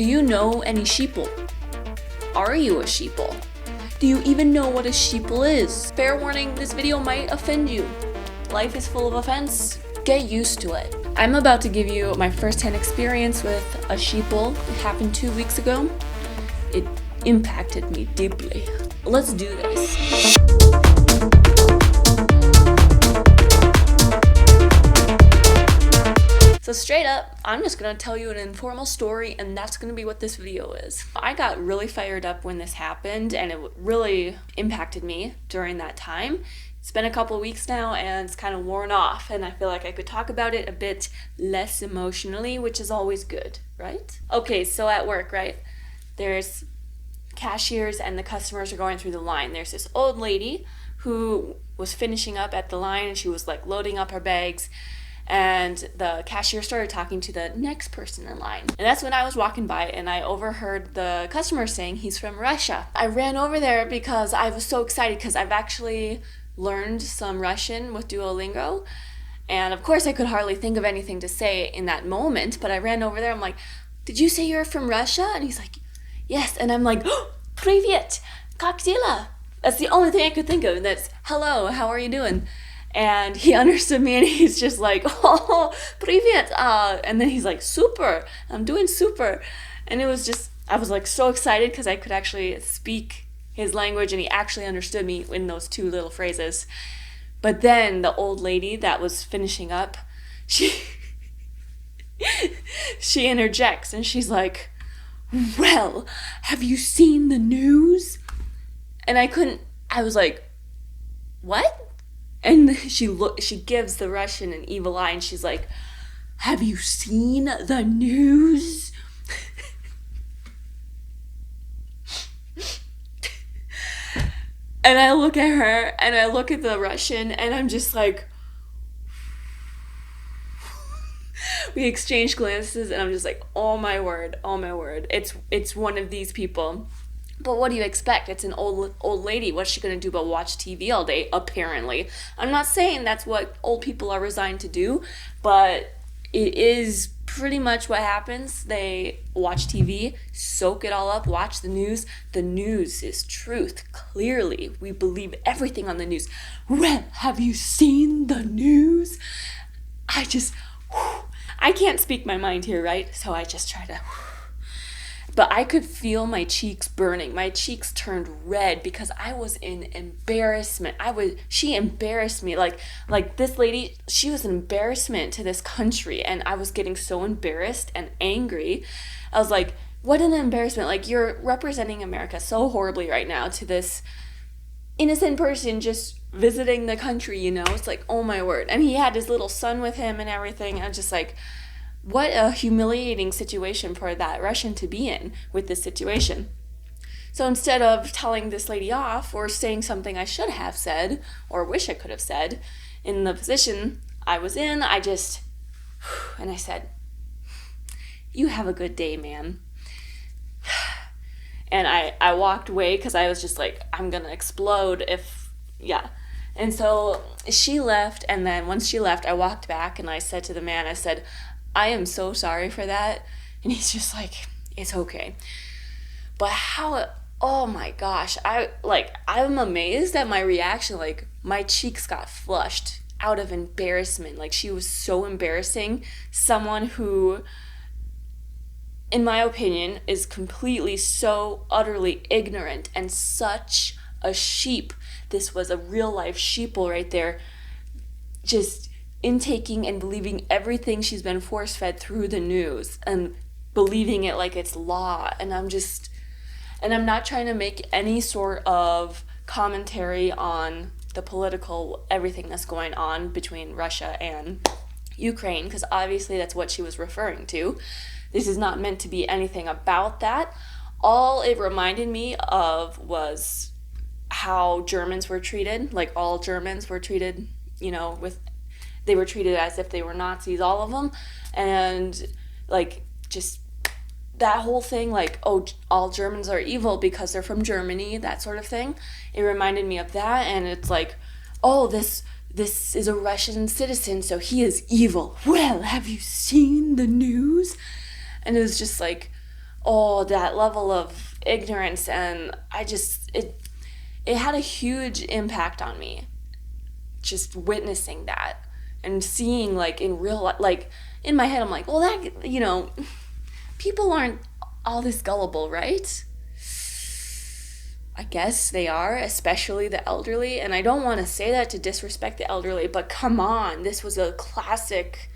Do you know any sheeple? Are you a sheeple? Do you even know what a sheeple is? Fair warning, this video might offend you. Life is full of offense. Get used to it. I'm about to give you my first-hand experience with a sheeple. It happened 2 weeks ago. It impacted me deeply. Let's do this. So straight up, I'm just gonna tell you an informal story, and that's gonna be what this video is. I got really fired up when this happened, and it really impacted me during that time. It's been a couple weeks now, and it's kind of worn off, and I feel like I could talk about it a bit less emotionally, which is always good, right? Okay, so at work, right, there's cashiers and the customers are going through the line. There's this old lady who was finishing up at the line, and she was like loading up her bags, and the cashier started talking to the next person in line. And that's when I was walking by, and I overheard the customer saying he's from Russia. I ran over there because I was so excited, because I've actually learned some Russian with Duolingo, and of course I could hardly think of anything to say in that moment, but I ran over there. I'm like, did you say you're from Russia? And he's like, yes. And I'm like, oh, Привет, как дела? That's the only thing I could think of, and that's hello, how are you doing? And he understood me, and he's just like, oh, привет, and then he's like, super, I'm doing super. And it was just, I was like so excited because I could actually speak his language, and he actually understood me in those two little phrases. But then the old lady that was finishing up, she interjects, and she's like, well, have you seen the news? And I was like, what? And she gives the Russian an evil eye, and she's like, have you seen the news? And I look at her, and I look at the Russian, and I'm just like, we exchange glances, and I'm just like, oh my word, it's one of these people. But what do you expect? It's an old lady. What's she gonna do but watch TV all day, apparently? I'm not saying that's what old people are resigned to do, but it is pretty much what happens. They watch TV, soak it all up, watch the news. The news is truth, clearly. We believe everything on the news. Well, have you seen the news? I can't speak my mind here, right? So I just try to... But I could feel my cheeks burning. My cheeks turned red because I was in embarrassment. She embarrassed me. Like this lady, she was an embarrassment to this country, and I was getting so embarrassed and angry. I was like, what an embarrassment. Like, you're representing America so horribly right now to this innocent person just visiting the country, you know? It's like, oh my word. And he had his little son with him and everything. I'm just like, what a humiliating situation for that Russian to be in with this situation. So instead of telling this lady off or saying something I should have said or wish I could have said in the position I was in, I said, you have a good day, ma'am. And I walked away because I was just like, I'm going to explode yeah. And so she left, and then once she left, I walked back, and I said to the man, I said, I am so sorry for that. And he's just like, it's okay. But oh my gosh, I'm amazed at my reaction. Like, my cheeks got flushed out of embarrassment. Like, she was so embarrassing. Someone who, in my opinion, is completely so utterly ignorant and such a sheep. This was a real life sheeple right there. Just intaking and believing everything she's been force-fed through the news and believing it like it's law. And I'm not trying to make any sort of commentary on the political everything that's going on between Russia and Ukraine, because obviously that's what she was referring to. This is not meant to be anything about that. All it reminded me of was how Germans were treated. Like, all Germans were treated, you know, they were treated as if they were Nazis, all of them. And, like, just that whole thing, like, oh, all Germans are evil because they're from Germany, that sort of thing. It reminded me of that, and it's like, oh, this is a Russian citizen, so he is evil. Well, have you seen the news? And it was just like, oh, that level of ignorance, and it had a huge impact on me, just witnessing that and seeing, like, in real life, like, in my head, I'm like, well, that, people aren't all this gullible, right? I guess they are, especially the elderly, and I don't want to say that to disrespect the elderly, but come on, this was a classic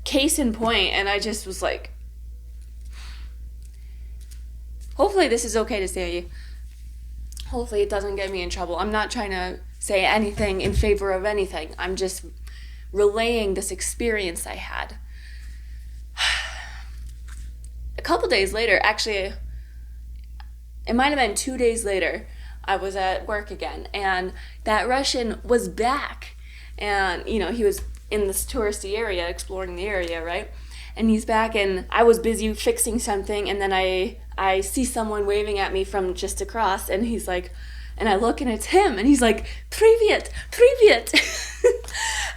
case in point, and I just was like, hopefully this is okay to say. Hopefully it doesn't get me in trouble. I'm not trying to say anything in favor of anything. I'm just relaying this experience I had. A couple days later, actually, it might have been 2 days later, I was at work again, and that Russian was back. And, he was in this touristy area, exploring the area, right? And he's back, and I was busy fixing something, and then I see someone waving at me from just across, and he's like, and I look, and it's him, and he's like, "Привет, привет."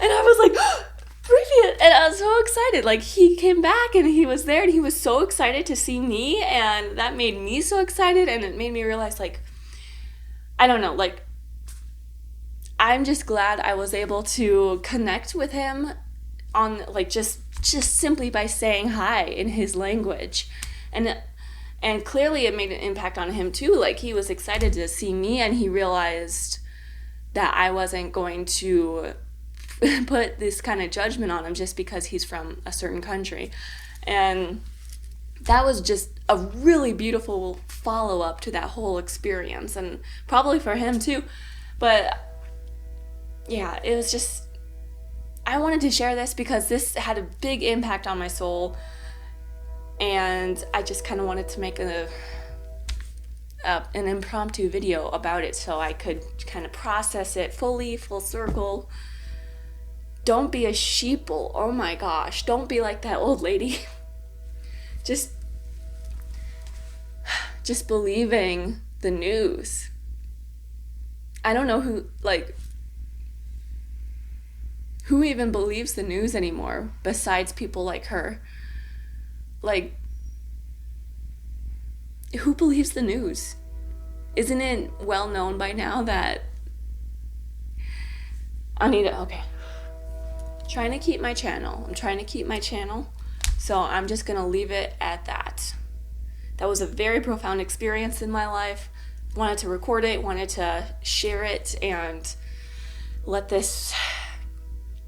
And I was like, oh, "Привет," and I was so excited. Like, he came back, and he was there, and he was so excited to see me, and that made me so excited, and it made me realize, like, I don't know, like, I'm just glad I was able to connect with him on, like, just simply by saying hi in his language. And clearly it made an impact on him too. Like, he was excited to see me, and he realized that I wasn't going to put this kind of judgment on him just because he's from a certain country. And that was just a really beautiful follow-up to that whole experience, and probably for him too. But yeah, it was just, I wanted to share this because this had a big impact on my soul, and I just kind of wanted to make an impromptu video about it so I could kind of process it fully, full circle. Don't be a sheeple. Oh my gosh, don't be like that old lady. Just believing the news. I don't know who even believes the news anymore besides people like her. Like, who believes the news? Isn't it well known by now that okay. I'm trying to keep my channel. So I'm just going to leave it at that. That was a very profound experience in my life. Wanted to record it, wanted to share it, and let this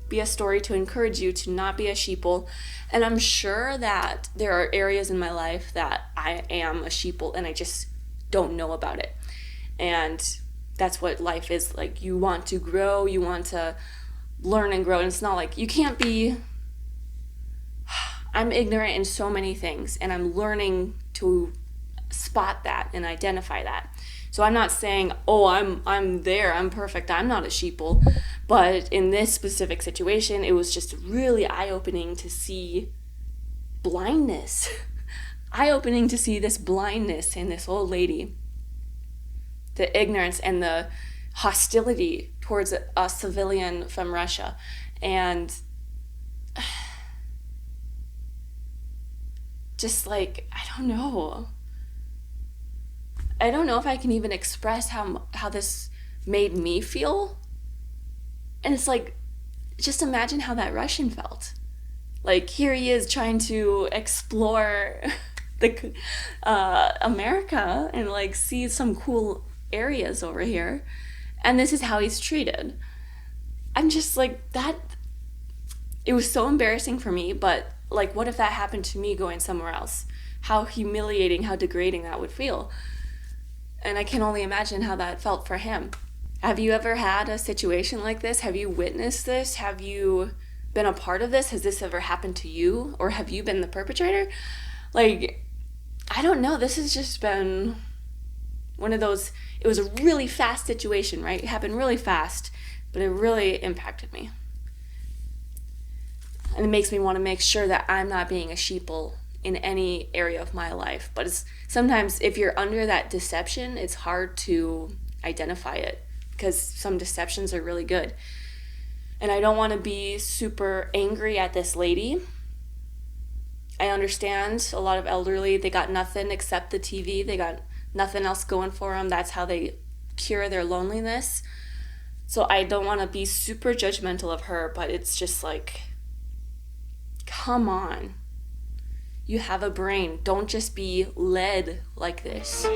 be a story to encourage you to not be a sheeple. And I'm sure that there are areas in my life that I am a sheeple and I just don't know about it. And that's what life is like. You want to grow, you want to learn and grow, and it's not like you can't be. I'm ignorant in so many things, and I'm learning to spot that and identify that. So I'm not saying, oh, I'm there, I'm perfect, I'm not a sheeple. But in this specific situation, it was just really eye-opening to see blindness. Eye-opening to see this blindness in this old lady. The ignorance and the hostility towards a civilian from Russia. And just like, I don't know if I can even express how this made me feel. And it's like, just imagine how that Russian felt. Like, here he is trying to explore the America and like see some cool areas over here, and this is how he's treated. I'm just like, that, it was so embarrassing for me, but like, what if that happened to me going somewhere else? How humiliating, how degrading that would feel. And I can only imagine how that felt for him. Have you ever had a situation like this? Have you witnessed this? Have you been a part of this? Has this ever happened to you? Or have you been the perpetrator? Like, I don't know. This has just been one of those, it was a really fast situation, right? It happened really fast, but it really impacted me. And it makes me want to make sure that I'm not being a sheeple in any area of my life. But it's sometimes, if you're under that deception, it's hard to identify it, because some deceptions are really good. And I don't want to be super angry at this lady. I understand a lot of elderly, they got nothing except the TV. They got nothing else going for them. That's how they cure their loneliness. So I don't want to be super judgmental of her, but it's just like, come on. You have a brain. Don't just be led like this.